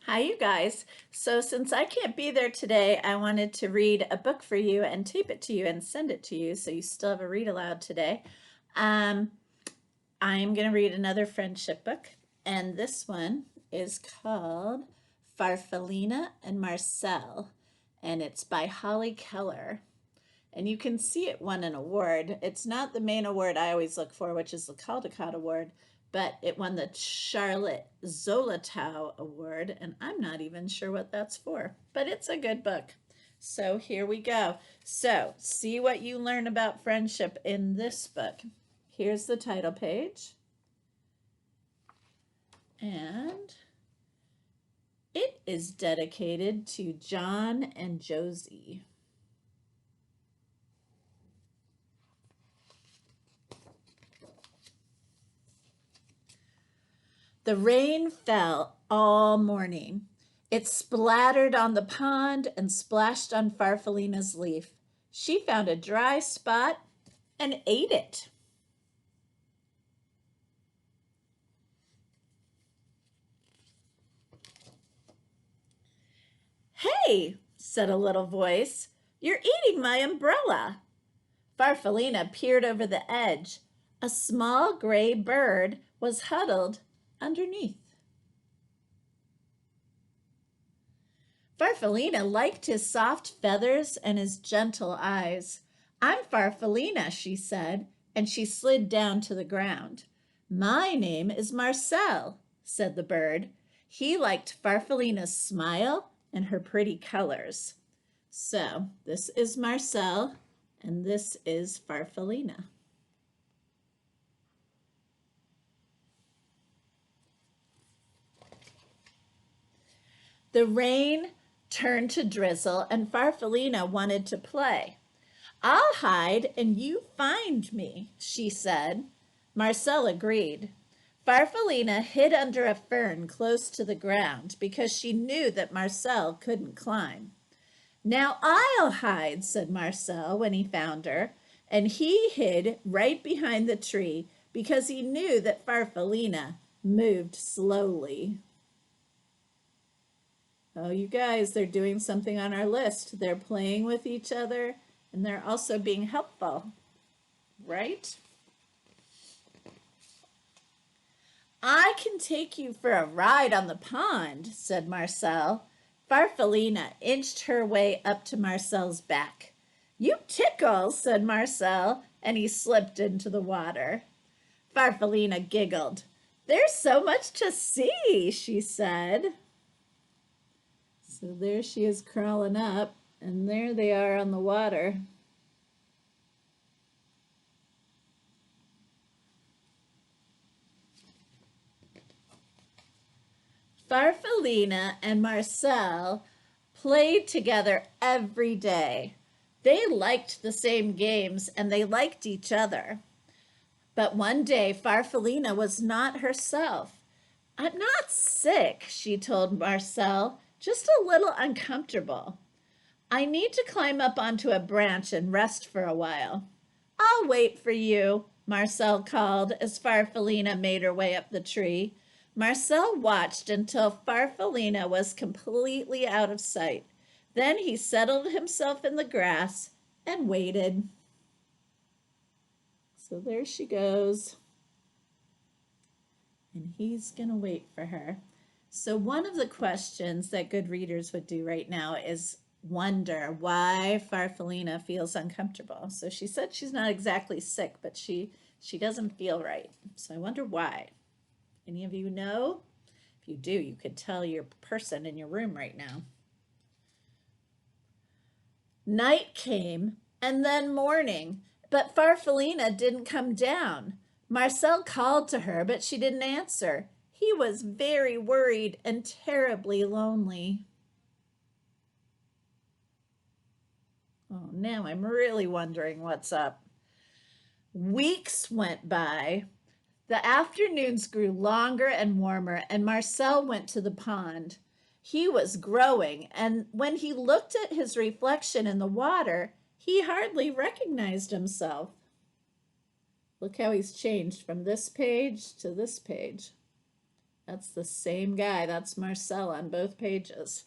Hi, you guys. So, since I can't be there today, I wanted to read a book for you and tape it to you and send it to you so you still have a read aloud today. Um, I'm going to read another friendship book, and this one is called Farfallina and Marcel, and it's by Holly Keller. And you can see it won an award. It's not the main award I always look for, which is the Caldecott Award, but it won the Charlotte Zolotow Award, and I'm not even sure what that's for, but it's a good book. So here we go. So see what you learn about friendship in this book. Here's the title page. And it is dedicated to John and Josie. The rain fell all morning. It splattered on the pond and splashed on Farfallina's leaf. She found a dry spot and ate it. "Hey," said a little voice, "you're eating my umbrella." Farfallina peered over the edge. A small gray bird was huddled underneath. Farfallina liked his soft feathers and his gentle eyes. "I'm Farfallina," she said, and she slid down to the ground. "My name is Marcel," said the bird. He liked Farfallina's smile and her pretty colors. So this is Marcel, and this is Farfallina. The rain turned to drizzle, and Farfallina wanted to play. "I'll hide and you find me," she said. Marcel agreed. Farfallina hid under a fern close to the ground because she knew that Marcel couldn't climb. "Now I'll hide," said Marcel when he found her, and he hid right behind the tree because he knew that Farfallina moved slowly. Oh, you guys, they're doing something on our list. They're playing with each other and they're also being helpful, right? "I can take you for a ride on the pond," said Marcel. Farfallina inched her way up to Marcel's back. "You tickle," said Marcel, and he slipped into the water. Farfallina giggled. "There's so much to see," she said. So there she is crawling up, and there they are on the water. Farfallina and Marcel played together every day. They liked the same games and they liked each other. But one day Farfallina was not herself. "I'm not sick," she told Marcel, "just a little uncomfortable. I need to climb up onto a branch and rest for a while." "I'll wait for you," Marcel called as Farfallina made her way up the tree. Marcel watched until Farfallina was completely out of sight. Then he settled himself in the grass and waited. So there she goes. And he's going to wait for her. So one of the questions that good readers would do right now is wonder why Farfallina feels uncomfortable. So she said she's not exactly sick, but she doesn't feel right. So I wonder why. Any of you know? If you do, you could tell your person in your room right now. Night came and then morning, but Farfallina didn't come down. Marcel called to her, but she didn't answer. He was very worried and terribly lonely. Oh, now I'm really wondering what's up. Weeks went by. The afternoons grew longer and warmer, and Marcel went to the pond. He was growing, and when he looked at his reflection in the water, he hardly recognized himself. Look how he's changed from this page to this page. That's the same guy. That's Marcel on both pages.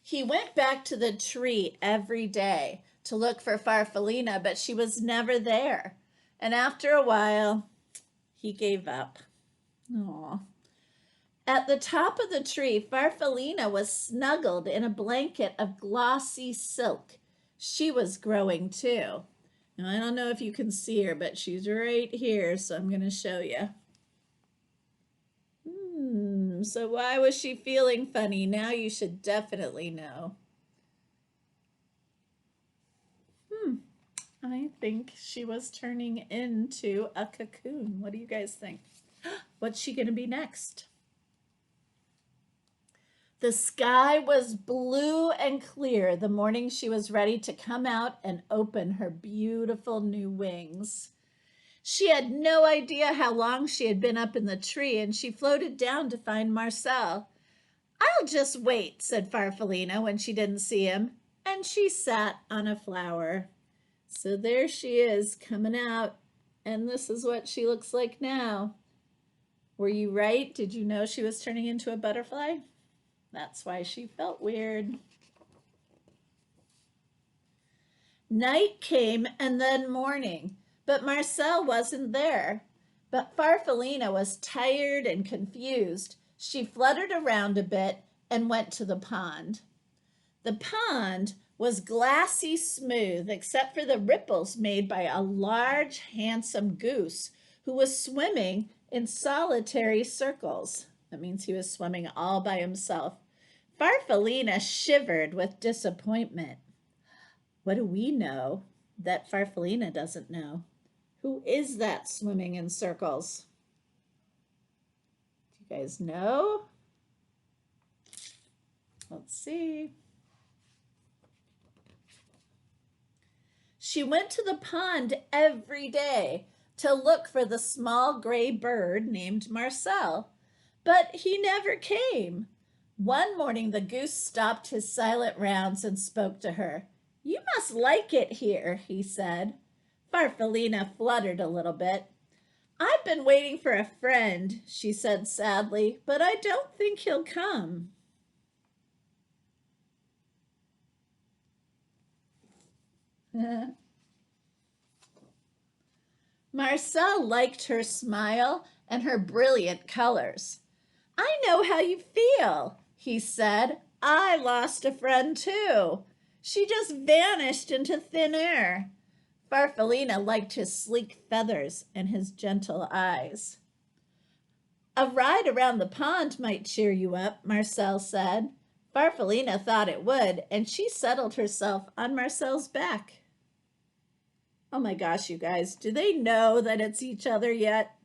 He went back to the tree every day to look for Farfallina, but she was never there. And after a while, he gave up. Aww. At the top of the tree, Farfallina was snuggled in a blanket of glossy silk. She was growing too. Now, I don't know if you can see her, but she's right here, so I'm going to show you. So why was she feeling funny? Now you should definitely know. I think she was turning into a cocoon. What do you guys think? What's she going to be next? The sky was blue and clear the morning she was ready to come out and open her beautiful new wings. She had no idea how long she had been up in the tree, and she floated down to find Marcel. "I'll just wait," said Farfallina when she didn't see him, and she sat on a flower. So there she is coming out, and this is what she looks like now. Were you right? Did you know she was turning into a butterfly? That's why she felt weird. Night came and then morning, but Marcel wasn't there. But Farfallina was tired and confused. She fluttered around a bit and went to the pond. The pond was glassy smooth except for the ripples made by a large, handsome goose who was swimming in solitary circles. That means he was swimming all by himself. Farfallina shivered with disappointment. What do we know that Farfallina doesn't know? Who is that swimming in circles? Do you guys know? Let's see. She went to the pond every day to look for the small gray bird named Marcel, but he never came. One morning the goose stopped his silent rounds and spoke to her. "You must like it here," he said. Farfallina fluttered a little bit. "I've been waiting for a friend," she said sadly, "but I don't think he'll come." Marcel liked her smile and her brilliant colors. "I know how you feel," he said. "I lost a friend too. She just vanished into thin air." Farfallina liked his sleek feathers and his gentle eyes. "A ride around the pond might cheer you up," Marcel said. Farfallina thought it would, and she settled herself on Marcel's back. Oh my gosh, you guys, do they know that it's each other yet?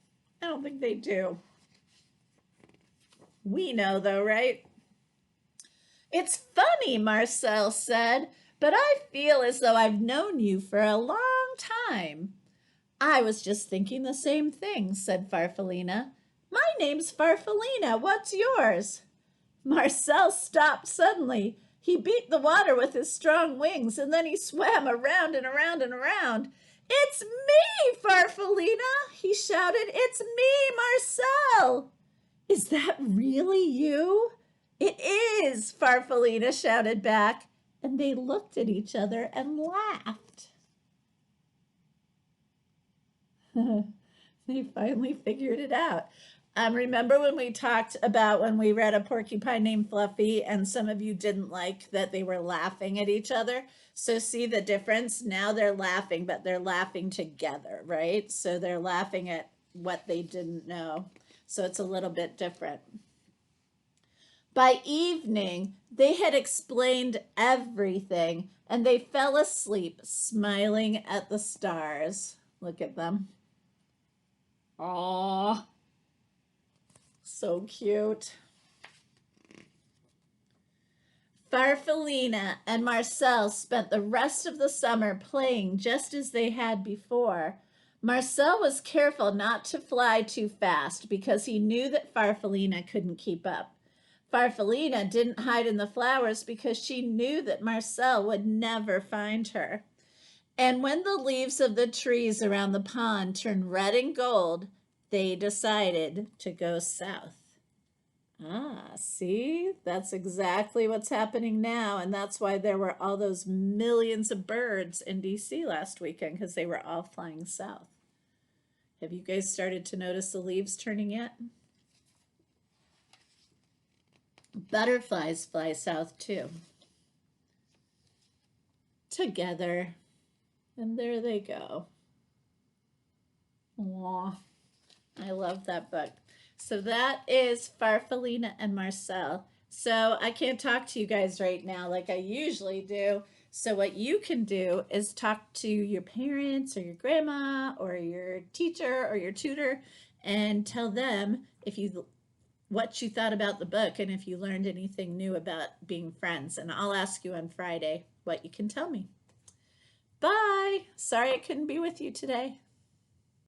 I don't think they do. We know though, right? "It's funny," Marcel said, "but I feel as though I've known you for a long time." "I was just thinking the same thing," said Farfallina. "My name's Farfallina. What's yours?" Marcel stopped suddenly. He beat the water with his strong wings, and then he swam around and around and around. "It's me, Farfallina!" he shouted. "It's me, Marcel!" "Is that really you?" "It is," Farfallina shouted back, and they looked at each other and laughed. They finally figured it out. Remember when we talked about when we read A Porcupine Named Fluffy, and some of you didn't like that they were laughing at each other? So see the difference? Now they're laughing, but they're laughing together, right? So they're laughing at what they didn't know. So it's a little bit different. By evening, they had explained everything, and they fell asleep, smiling at the stars. Look at them. Aww. So cute. Farfallina and Marcel spent the rest of the summer playing just as they had before. Marcel was careful not to fly too fast because he knew that Farfallina couldn't keep up. Farfallina didn't hide in the flowers because she knew that Marcel would never find her. And when the leaves of the trees around the pond turned red and gold, they decided to go south. Ah, see, that's exactly what's happening now. And that's why there were all those millions of birds in DC last weekend, because they were all flying south. Have you guys started to notice the leaves turning yet? Butterflies fly south too. Together. And there they go. Aw, I love that book. So that is Farfallina and Marcel. So I can't talk to you guys right now like I usually do. So what you can do is talk to your parents or your grandma or your teacher or your tutor and tell them if you what you thought about the book and if you learned anything new about being friends. And I'll ask you on Friday what you can tell me. Bye. Sorry I couldn't be with you today.